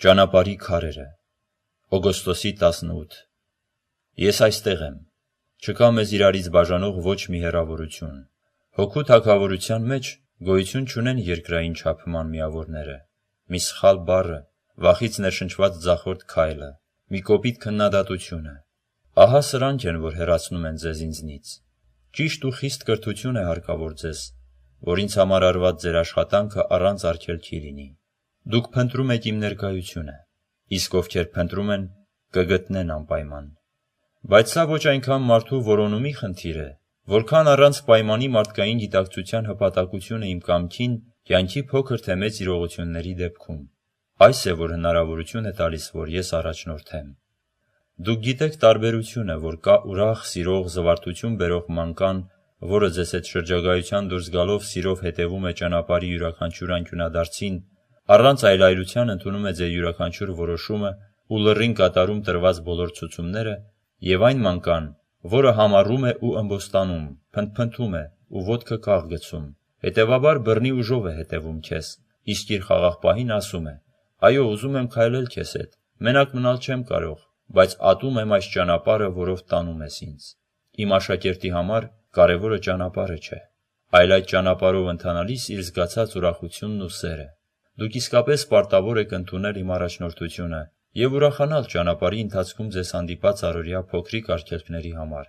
Ճանապարհի քարերը Օգոստոսի 18 Ես այստեղ եմ, չկա մեզ իրարից բաժանող ոչ մի հեռավորություն, հոգու թագավորության մեջ գոյություն չունեն երկրային չափման միավորները, մի սխալ բառը, վախից ներշնչված ձախորդ քայլը, մի կոպիտ քննադատությունը, ահա սրանք են, որ հեռացնում են ձեզ ինձնից, ճիշտ ու խիստ կրթություն է հարկավոր ձեզ, որ ինձ համար արված ձեր աշխատանքը առանց արգելքի լինի, դուք փնտրում եք իմ ներկայությունը, իսկ ովքեր փնտրում են, կգտնեն անպայման, բայց սա ոչ այնքան մարդու որոնումի խնդիր է, որքան առանց պայմանի մարդկային գիտակցության հպատակությունը իմ կամքին, կյանքի փոքր թե մեծ իրողությունների դեպքում, այս է, որ հնարավորություն է տալիս, որ ես առաջնորդեմ, դուք գիտեք տարբերությունը, որ կա ուրախ, սիրող, զվարթություն բերող մանկան, որը ձեզ հետ շրջագայության դուրս գալով սիրով հետևում է ճանապարհի յուրաքանչյուր անկյունադարձին, առանց այլայլության ընդունում է ձեր յուրաքանչյուր որոշումը ու լռին կատարում տրված բոլոր ցուցումները, եւ այն մանկան, որը համառում է ու ըմբոստանում, փնթփնթում է ու ոտքը կաղ գցում, հետևաբար բռնի ուժով է հետևում քեզ, իսկ իր խաղաղ պահին ասում է. այո, ուզում եմ քայլել քեզ հետ, մենակ մնալ չեմ կարող, բայց ատում եմ այս ճանապարհը, որով տանում ես ինձ։ Իմ աշակերտի համար կարևորը ճանապարհը չէ, այլ այդ ճանապարհով ընթանալիս իր զգացած ուրախությունն ու սերը։ Դուք իսկապես պարտավոր եք ընդունել իմ առաջնորդությունը և ուրախանալ ճանապարհի ընթացքում ձեզ հանդիպած առօրյա փոքրիկ արգելքների համար։